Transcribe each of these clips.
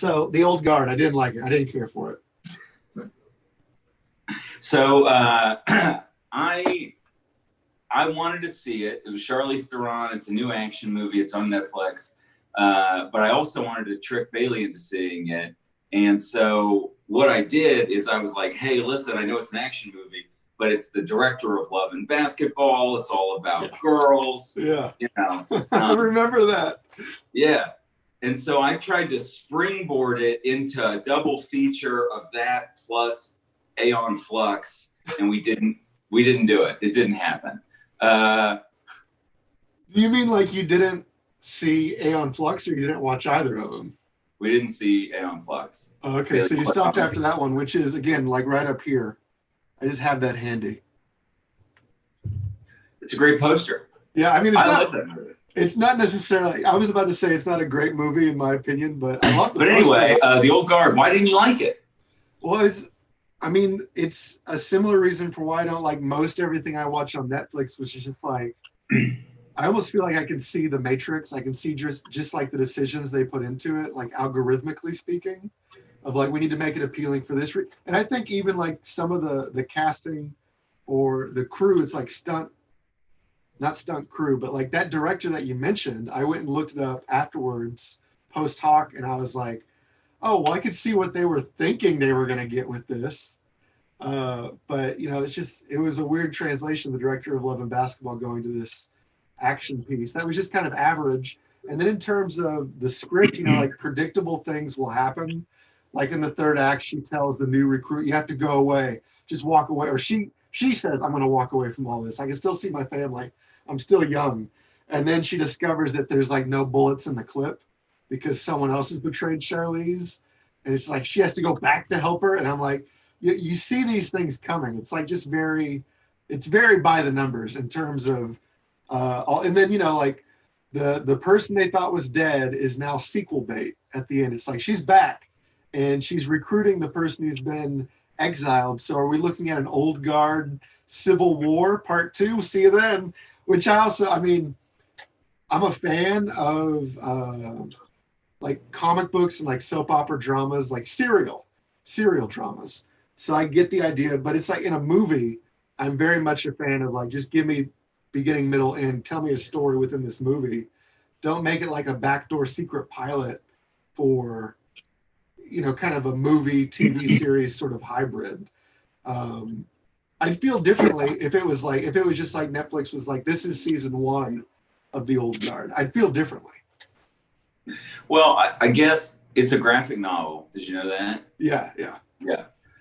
So the old guard, I didn't like it. I didn't care for it. So I wanted to see it. It was Charlize Theron. It's a new action movie. It's on Netflix. But I also wanted to trick Bailey into seeing it. And so what I did is I was like, hey, listen, I know it's an action movie, but it's the director of Love and Basketball. It's all about girls. Yeah. You know, I remember that. Yeah. And so I tried to springboard it into a double feature of that plus Aeon Flux, and we didn't do it. It didn't happen. Do you mean like you didn't see Aeon Flux, or you didn't watch either of them? We didn't see Aeon Flux. Okay, so you stopped after that one, which is, again, like right up here. I just have that handy. It's a great poster. Yeah, I mean, I love that movie. It's not necessarily, I was about to say it's not a great movie in my opinion, but I love the But anyway, The Old Guard, why didn't you like it? Well, it's a similar reason for why I don't like most everything I watch on Netflix, which is just like, I almost feel like I can see the Matrix. I can see just like the decisions they put into it, like algorithmically speaking, of like, we need to make it appealing for this. And I think even like some of the casting or the crew, it's like not stunt crew, but like that director that you mentioned, I went and looked it up afterwards, post hoc, and I was like, oh, well, I could see what they were thinking they were going to get with this. But, you know, it was a weird translation, the director of Love and Basketball going to this action piece. That was just kind of average. And then in terms of the script, you know, like predictable things will happen. Like in the third act, she tells the new recruit, you have to go away, just walk away. Or she says, I'm going to walk away from all this. I can still see my family. I'm still young. And then she discovers that there's like no bullets in the clip because someone else has betrayed Charlize. And it's like, she has to go back to help her. And I'm like, you see these things coming. It's like just it's very by the numbers in terms of, and then, you know, like the person they thought was dead is now sequel bait at the end. It's like, she's back and she's recruiting the person who's been exiled. So are we looking at an old guard Civil War part 2? See you then. Which I mean, I'm a fan of like comic books and like soap opera dramas, like serial dramas. So I get the idea, but it's like in a movie, I'm very much a fan of like, just give me beginning, middle, end, tell me a story within this movie. Don't make it like a backdoor secret pilot for, you know, kind of a movie, TV series sort of hybrid. I'd feel differently if it was just like Netflix was like, this is season 1 of The Old Guard. I'd feel differently. Well, I guess it's a graphic novel. Did you know that? Yeah.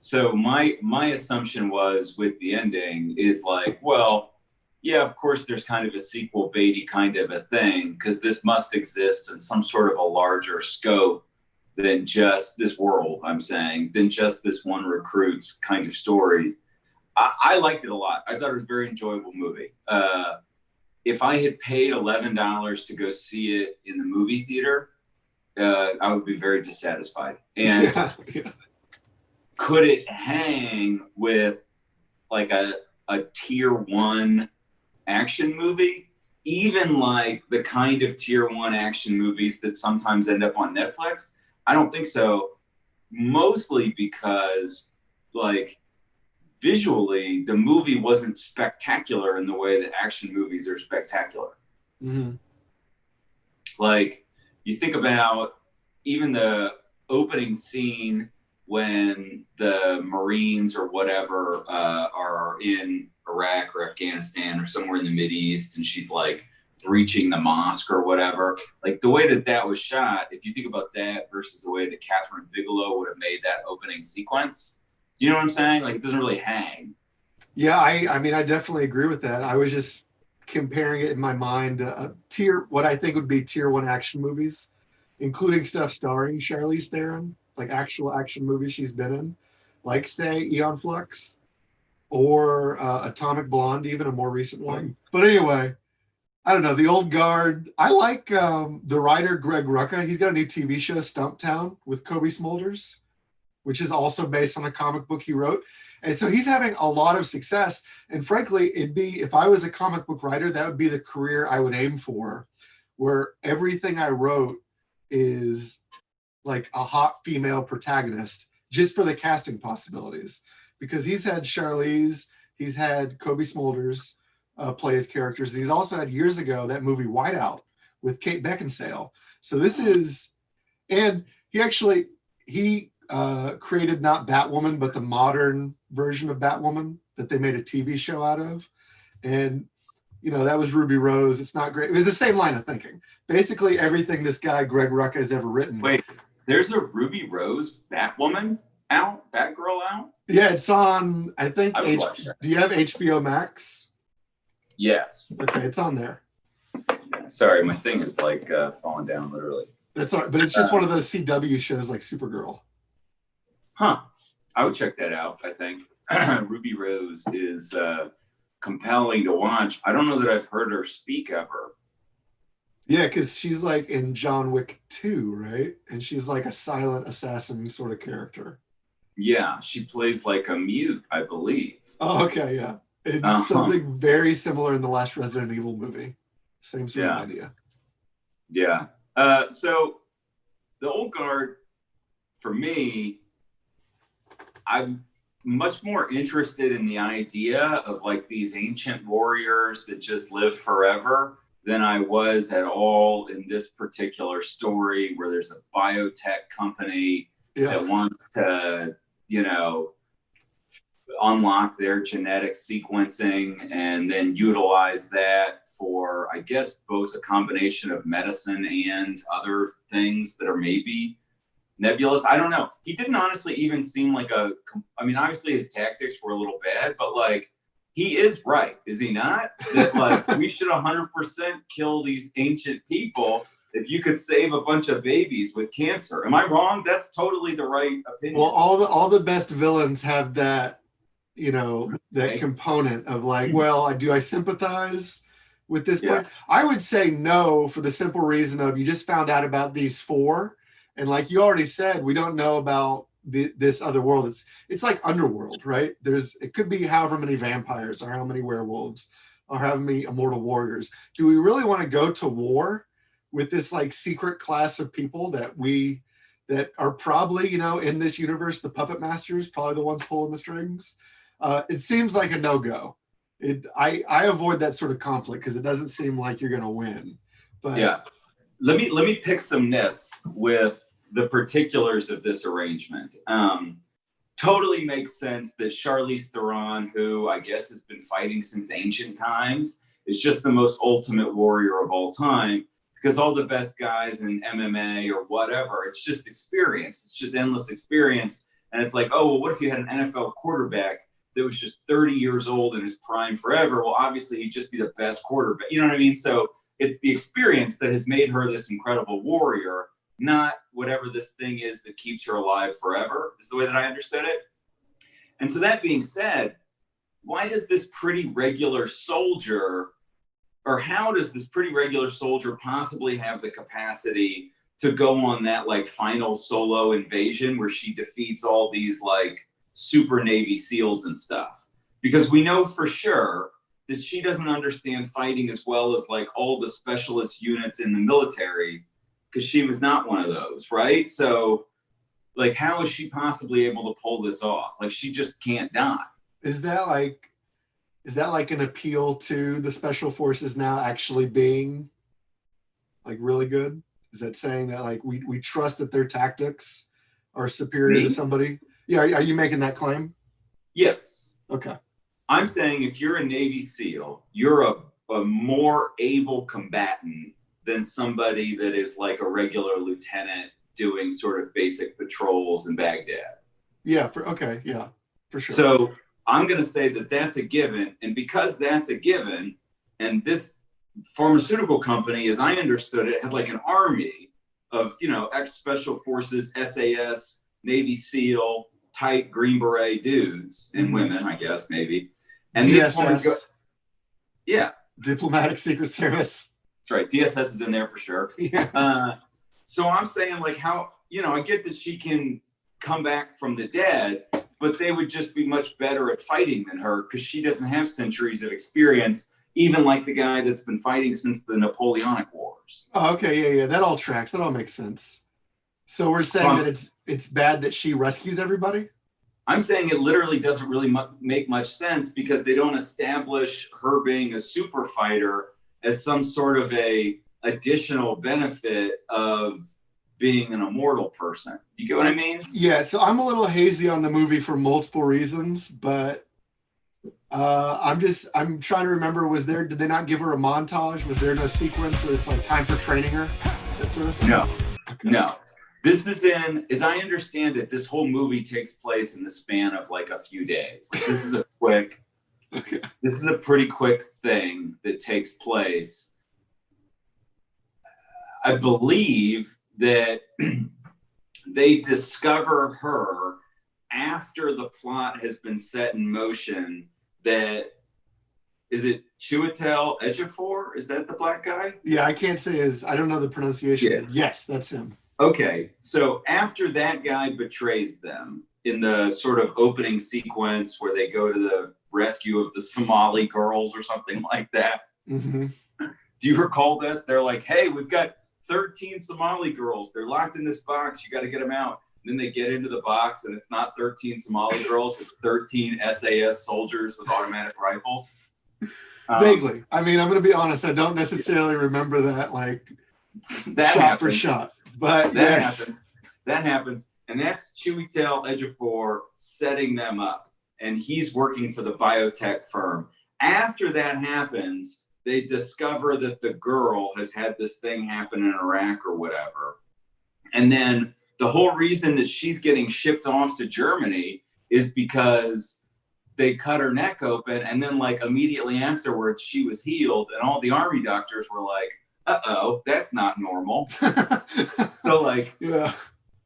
So my assumption was with the ending is like, well, yeah, of course there's kind of a sequel baity kind of a thing, because this must exist in some sort of a larger scope than just this world, I'm saying, than just this one recruit's kind of story. I liked it a lot. I thought it was a very enjoyable movie. If I had paid $11 to go see it in the movie theater, I would be very dissatisfied. And yeah. Could it hang with like a tier 1 action movie? Even like the kind of tier 1 action movies that sometimes end up on Netflix? I don't think so. Mostly because like visually, the movie wasn't spectacular in the way that action movies are spectacular. Mm-hmm. Like, you think about even the opening scene when the Marines or whatever are in Iraq or Afghanistan or somewhere in the Mideast, and she's like breaching the mosque or whatever. Like the way that was shot, if you think about that versus the way that Catherine Bigelow would have made that opening sequence, you know what I'm saying? Like, it doesn't really hang. Yeah, I mean, I definitely agree with that. I was just comparing it in my mind what I think would be tier 1 action movies, including stuff starring Charlize Theron, like actual action movies she's been in, like say Aeon Flux or Atomic Blonde, even a more recent one. But anyway, I don't know, The Old Guard. I like the writer Greg Rucka. He's got a new TV show, Stumptown, with Kobe Smulders, which is also based on a comic book he wrote. And so he's having a lot of success. And frankly, if I was a comic book writer, that would be the career I would aim for, where everything I wrote is like a hot female protagonist just for the casting possibilities, because he's had Charlize, he's had Kobe Smulders play his characters. He's also had years ago that movie Whiteout with Kate Beckinsale. So this is, and he created not Batwoman, but the modern version of Batwoman that they made a TV show out of. And, you know, that was Ruby Rose. It's not great. It was the same line of thinking. Basically everything this guy, Greg Rucka, has ever written. Wait, there's a Ruby Rose Batwoman out? Batgirl out? Yeah, it's on, I think, do you have HBO Max? Yes. Okay, it's on there. Sorry, my thing is like falling down literally. That's all right, but it's just one of those CW shows like Supergirl. Huh. I would check that out, I think. Ruby Rose is compelling to watch. I don't know that I've heard her speak ever. Yeah, because she's like in John Wick 2, right? And she's like a silent assassin sort of character. Yeah, she plays like a mute, I believe. Oh, okay, yeah. It's something very similar in the last Resident Evil movie. Same sort of idea. Yeah. So the old guard, for me, I'm much more interested in the idea of like these ancient warriors that just live forever than I was at all in this particular story, where there's a biotech company that wants to, you know, unlock their genetic sequencing and then utilize that for, I guess, both a combination of medicine and other things that are maybe nebulous. I don't know. He didn't honestly even seem like I mean, obviously his tactics were a little bad, but like, he is right, is he not? That like, we should 100% kill these ancient people if you could save a bunch of babies with cancer. Am I wrong? That's totally the right opinion. Well, all the best villains have that, you know, that component of like, well, do I sympathize with this part? I would say no, for the simple reason of, you just found out about these 4, and like you already said, we don't know about this other world. It's like Underworld, right? It could be however many vampires or how many werewolves or how many immortal warriors. Do we really want to go to war with this like secret class of people that are probably, you know, in this universe, the puppet masters, probably the ones pulling the strings? It seems like a no-go. I avoid that sort of conflict because it doesn't seem like you're going to win. But yeah, let me pick some nits with the particulars of this arrangement. Totally makes sense that Charlize Theron, who I guess has been fighting since ancient times, is just the most ultimate warrior of all time, because all the best guys in MMA or whatever, it's just experience. It's just endless experience. And it's like, oh, well, what if you had an NFL quarterback that was just 30 years old in his prime forever? Well, obviously he'd just be the best quarterback. You know what I mean? So it's the experience that has made her this incredible warrior, not whatever this thing is that keeps her alive forever, is the way that I understood it. And so that being said, why does this pretty regular soldier, or how does this pretty regular soldier possibly have the capacity to go on that like final solo invasion where she defeats all these like super Navy SEALs and stuff? Because we know for sure that she doesn't understand fighting as well as like all the specialist units in the military, because she was not one of those, right? So like, how is she possibly able to pull this off? Like, she just can't die. Is that like an appeal to the special forces now actually being like really good? Is that saying that like we trust that their tactics are superior to somebody? Yeah, are you making that claim? Yes. Okay. I'm saying if you're a Navy SEAL, you're a more able combatant than somebody that is like a regular lieutenant doing sort of basic patrols in Baghdad. Yeah, for sure. So I'm going to say that that's a given. And because that's a given, and this pharmaceutical company, as I understood it, had like an army of, you know, ex-special forces, SAS, Navy SEAL, tight Green Beret dudes and women, I guess, maybe. And DSS. Yeah. Diplomatic Secret Service. That's right. DSS is in there for sure. Yeah. So I'm saying like how, you know, I get that she can come back from the dead, but they would just be much better at fighting than her because she doesn't have centuries of experience, even like the guy that's been fighting since the Napoleonic Wars. Oh, okay. Yeah. That all tracks. That all makes sense. So we're saying that it's bad that she rescues everybody? I'm saying it literally doesn't really make much sense because they don't establish her being a super fighter as some sort of a additional benefit of being an immortal person. You get what I mean? Yeah, so I'm a little hazy on the movie for multiple reasons, but I'm trying to remember, did they not give her a montage? Was there no sequence where it's like time for training her? That sort of thing? No. Okay. No. This is as I understand it, this whole movie takes place in the span of like a few days. Like this is this is a pretty quick thing that takes place. I believe that they discover her after the plot has been set in motion. That is it Chiwetel Ejiofor? Is that the black guy? Yeah, I can't say I don't know the pronunciation. Yeah. Yes, that's him. Okay, so after that guy betrays them in the sort of opening sequence where they go to the rescue of the Somali girls or something like that. Mm-hmm. Do you recall this? They're like, hey, we've got 13 Somali girls. They're locked in this box. You got to get them out. And then they get into the box and it's not 13 Somali girls. It's 13 SAS soldiers with automatic rifles. Vaguely. I mean, I'm going to be honest. I don't necessarily remember that like that shot happens. For shot. But that happens. And that's Chiwetel Ejiofor setting them up. And he's working for the biotech firm. After that happens, they discover that the girl has had this thing happen in Iraq or whatever. And then the whole reason that she's getting shipped off to Germany is because they cut her neck open. And then like immediately afterwards, she was healed. And all the army doctors were like, uh-oh, that's not normal. So like, yeah,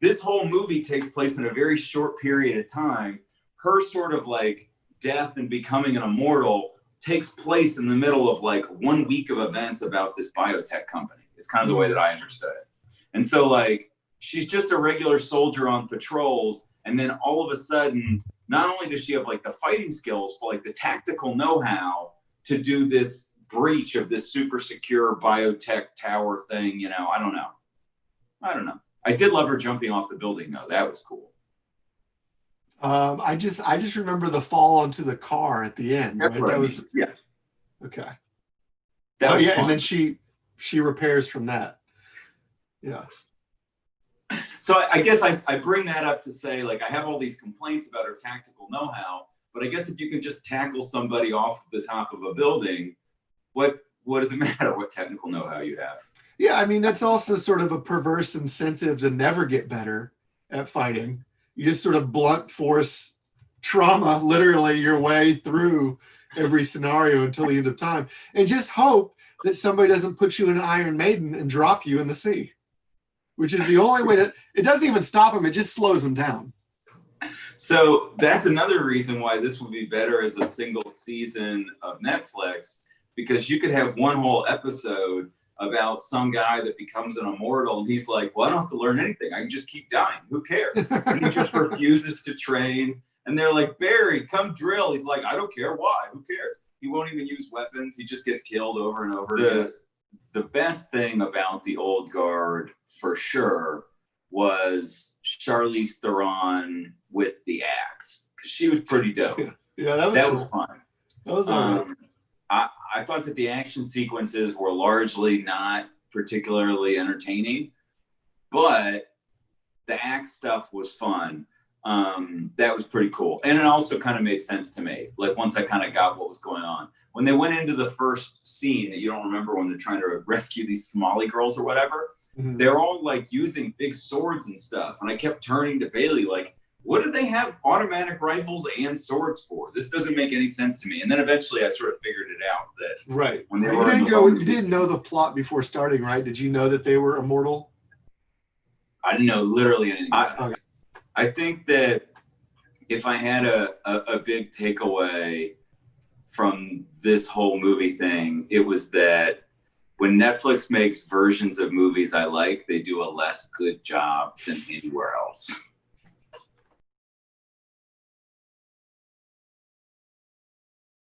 this whole movie takes place in a very short period of time. Her sort of like death and becoming an immortal takes place in the middle of like 1 week of events about this biotech company. It's kind of the way that I understood it. And so like, she's just a regular soldier on patrols. And then all of a sudden, not only does she have like the fighting skills, but like the tactical know-how to do this breach of this super secure biotech tower thing. You know, I don't know. I did love her jumping off the building though. That was cool. I just remember the fall onto the car at the end. That's right? That was yeah. Okay. That was yeah, fun. and then she repairs from that. Yeah. So I guess I bring that up to say, like, I have all these complaints about her tactical know-how, but I guess if you can just tackle somebody off the top of a building, what does it matter what technical know-how you have? Yeah, I mean, that's also sort of a perverse incentive to never get better at fighting. You just sort of blunt force trauma literally your way through every scenario until the end of time. And just hope that somebody doesn't put you in an Iron Maiden and drop you in the sea, which is the only way it doesn't even stop them. It just slows them down. So that's another reason why this would be better as a single season of Netflix, because you could have one whole episode about some guy that becomes an immortal and he's like, well, I don't have to learn anything. I can just keep dying. Who cares? And he just refuses to train. And they're like, Barry, come drill. He's like, I don't care. Why? Who cares? He won't even use weapons. He just gets killed over and over again. The best thing about the old guard, for sure, was Charlize Theron with the axe, because she was pretty dope. Yeah, that was fun. That was I thought that the action sequences were largely not particularly entertaining, but the axe stuff was fun. That was pretty cool. And it also kind of made sense to me. Like once I kind of got what was going on. When they went into the first scene that you don't remember, when they're trying to rescue these Somali girls or whatever, they're all like using big swords and stuff. And I kept turning to Bailey like, what do they have automatic rifles and swords for? This doesn't make any sense to me. And then eventually I sort of figured it out that right. When they you didn't know the plot before starting, right? Did you know that they were immortal? I didn't know literally anything. I think that if I had a big takeaway from this whole movie thing, it was that when Netflix makes versions of movies I like, they do a less good job than anywhere else.